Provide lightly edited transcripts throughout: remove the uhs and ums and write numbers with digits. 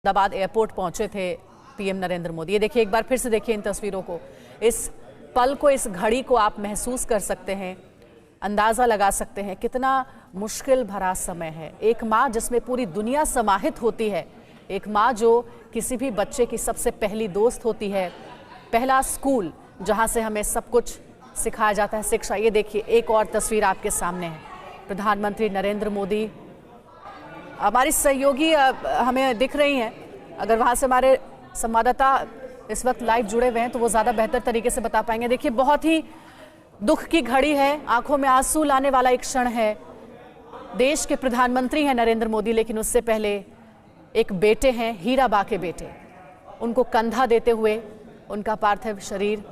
Ahmedabad airport पहुंचे थे PM Narendra Modi. ये देखिए, एक बार फिर से देखिए इन तस्वीरों को, इस पल को, इस घड़ी को आप महसूस कर सकते हैं, अंदाज़ा लगा सकते हैं कितना मुश्किल भरा समय है। एक माँ जिसमें पूरी दुनिया समाहित होती है, एक माँ जो किसी भी बच्चे की सबसे पहली दोस्त होती है, पहला स्कूल जहाँ से हमें सब कुछ सिखाया जाता है, शिक्षा। ये देखिए एक और तस्वीर आपके सामने है, प्रधानमंत्री नरेंद्र मोदी, हमारी सहयोगी हमें दिख रही हैं, अगर वहाँ से हमारे संवाददाता इस वक्त लाइव जुड़े हुए हैं तो वो ज़्यादा बेहतर तरीके से बता पाएंगे। देखिए, बहुत ही दुख की घड़ी है, आंखों में आंसू लाने वाला एक क्षण है। देश के प्रधानमंत्री हैं नरेंद्र मोदी, लेकिन उससे पहले एक बेटे हैं, हीराबा के बेटे, उनको कंधा देते हुए उनका पार्थिव शरीर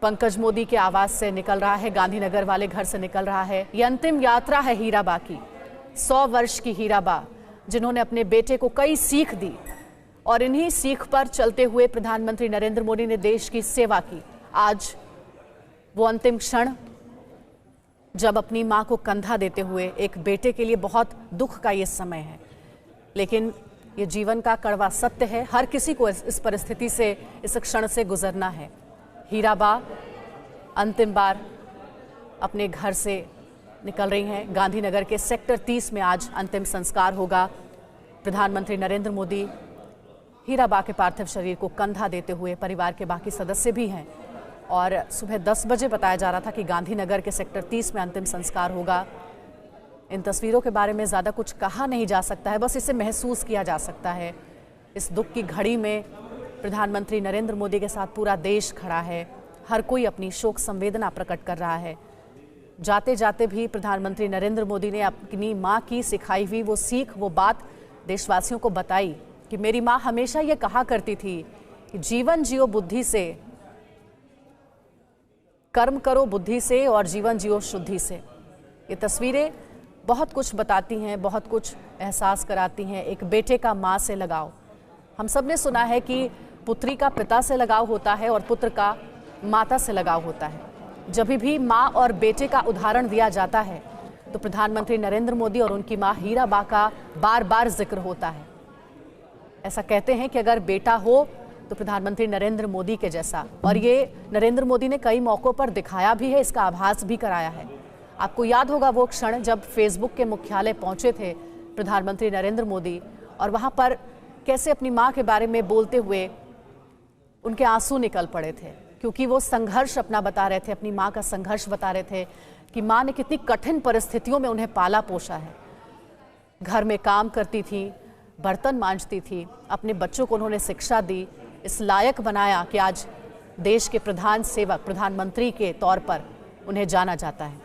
पंकज मोदी के आवास से निकल रहा है, गांधीनगर वाले घर से निकल रहा है। ये अंतिम यात्रा है हीराबा की, 100 वर्ष की हीराबा, जिन्होंने अपने बेटे को कई सीख दी और इन्हीं सीख पर चलते हुए प्रधानमंत्री नरेंद्र मोदी ने देश की सेवा की। आज वो अंतिम क्षण, जब अपनी मां को कंधा देते हुए, एक बेटे के लिए बहुत दुख का ये समय है, लेकिन ये जीवन का कड़वा सत्य है। हर किसी को इस परिस्थिति से, इस क्षण से गुजरना है। हीराबा अंतिम बार अपने घर से निकल रही हैं। गांधीनगर के सेक्टर 30 में आज अंतिम संस्कार होगा। प्रधानमंत्री नरेंद्र मोदी हीराबा के पार्थिव शरीर को कंधा देते हुए, परिवार के बाकी सदस्य भी हैं, और सुबह 10 बजे बताया जा रहा था कि गांधीनगर के सेक्टर 30 में अंतिम संस्कार होगा। इन तस्वीरों के बारे में ज़्यादा कुछ कहा नहीं जा सकता है, बस इसे महसूस किया जा सकता है। इस दुख की घड़ी में प्रधानमंत्री नरेंद्र मोदी के साथ पूरा देश खड़ा है, हर कोई अपनी शोक संवेदना प्रकट कर रहा है। जाते जाते भी प्रधानमंत्री नरेंद्र मोदी ने अपनी माँ की सिखाई हुई वो सीख, वो बात देशवासियों को बताई कि मेरी माँ हमेशा ये कहा करती थी कि जीवन जियो बुद्धि से, कर्म करो बुद्धि से और जीवन जियो शुद्धि से। ये तस्वीरें बहुत कुछ बताती हैं, बहुत कुछ एहसास कराती हैं। एक बेटे का माँ से लगाव, हम सब ने सुना है कि पुत्री का पिता से लगाव होता है और पुत्र का माता से लगाव होता है। जब भी माँ और बेटे का उदाहरण दिया जाता है तो प्रधानमंत्री नरेंद्र मोदी और उनकी माँ हीराबा का बार बार जिक्र होता है। ऐसा कहते हैं कि अगर बेटा हो तो प्रधानमंत्री नरेंद्र मोदी के जैसा, और ये नरेंद्र मोदी ने कई मौक़ों पर दिखाया भी है, इसका आभास भी कराया है। आपको याद होगा वो क्षण जब फेसबुक के मुख्यालय पहुंचे थे प्रधानमंत्री नरेंद्र मोदी, और वहां पर कैसे अपनी माँ के बारे में बोलते हुए उनके आंसू निकल पड़े थे, क्योंकि वो संघर्ष अपना बता रहे थे, अपनी माँ का संघर्ष बता रहे थे कि माँ ने कितनी कठिन परिस्थितियों में उन्हें पाला पोसा है। घर में काम करती थी, बर्तन मांजती थी, अपने बच्चों को उन्होंने शिक्षा दी, इस लायक बनाया कि आज देश के प्रधान सेवक, प्रधानमंत्री के तौर पर उन्हें जाना जाता है।